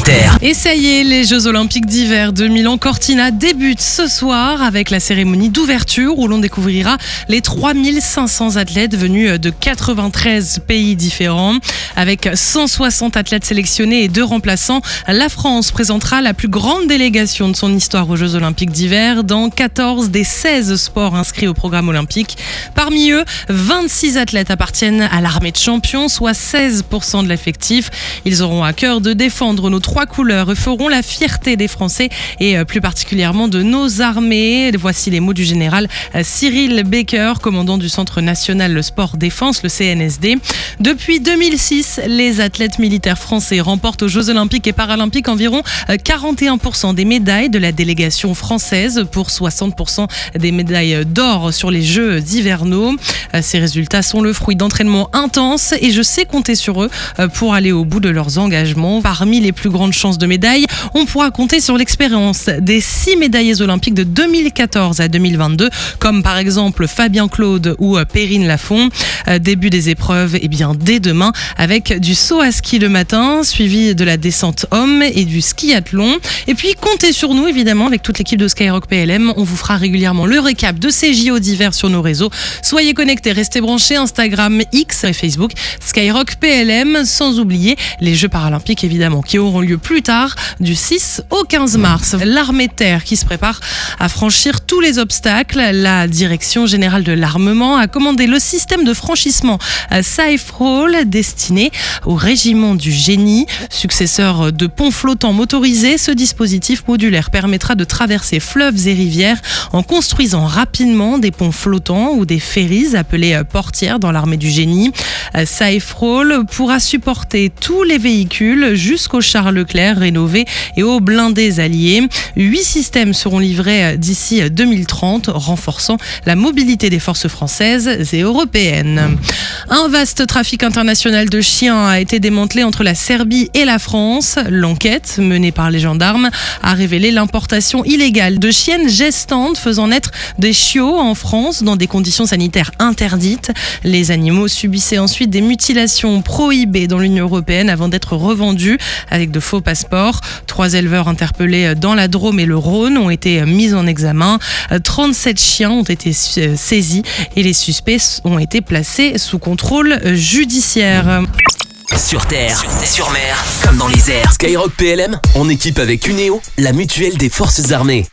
Terre. Et ça y est, les Jeux Olympiques d'hiver de Milan-Cortina débutent ce soir avec la cérémonie d'ouverture où l'on découvrira les 3500 athlètes venus de 93 pays différents. Avec 160 athlètes sélectionnés et 2 remplaçants, la France présentera la plus grande délégation de son histoire aux Jeux Olympiques d'hiver dans 14 des 16 sports inscrits au programme olympique. Parmi eux, 26 athlètes appartiennent à l'armée de champions, soit 16% de l'effectif. Ils auront à cœur de défendre nos 3 couleurs et feront la fierté des Français et plus particulièrement de nos armées. Voici les mots du général Cyril Baker, commandant du Centre national sport défense, le CNSD. Depuis 2006, les athlètes militaires français remportent aux Jeux olympiques et paralympiques environ 41% des médailles de la délégation française pour 60% des médailles d'or sur les Jeux hivernaux. Ces résultats sont le fruit d'entraînements intenses et je sais compter sur eux pour aller au bout de leurs engagements. Parmi les plus grandes chances de médailles, on pourra compter sur l'expérience des 6 médaillés olympiques de 2014 à 2022, comme par exemple Fabien Claude ou Perrine Lafont. Début des épreuves dès demain avec du saut à ski le matin, suivi de la descente homme et du skiathlon. Et puis comptez sur nous évidemment avec toute l'équipe de Skyrock PLM. On vous fera régulièrement le récap de ces JO d'hiver sur nos réseaux. Soyez connectés, restez branchés, Instagram, X et Facebook, Skyrock PLM, sans oublier les Jeux paralympiques évidemment qui auront lieu plus tard du 6 au 15 mars. L'armée de terre qui se prépare à franchir tous les obstacles. La Direction générale de l'armement a commandé le système de franchissement Safe Roll destiné au régiment du génie. Successeur de ponts flottants motorisés, ce dispositif modulaire permettra de traverser fleuves et rivières en construisant rapidement des ponts flottants ou des ferries appelés portières dans l'armée du génie. Safe Roll pourra supporter tous les véhicules jusqu'aux chars Leclerc rénovés et aux blindés alliés. 8 systèmes seront livrés d'ici 2030, renforçant la mobilité des forces françaises et européennes. Un vaste trafic international de chiens a été démantelé entre la Serbie et la France. L'enquête, menée par les gendarmes, a révélé l'importation illégale de chiennes gestantes faisant naître des chiots en France dans des conditions sanitaires interdites. Les animaux subissaient ensuite des mutilations prohibées dans l'Union européenne avant d'être revendus avec de faux passeports. 3 éleveurs interpellés dans la Drôme et le Rhône ont été mis en examen. 37 chiens ont été saisis et les suspects ont été placés sous contrôle judiciaire. Sur terre, sur mer, comme dans les airs. Skyrock PLM, en équipe avec Uneo, la mutuelle des forces armées.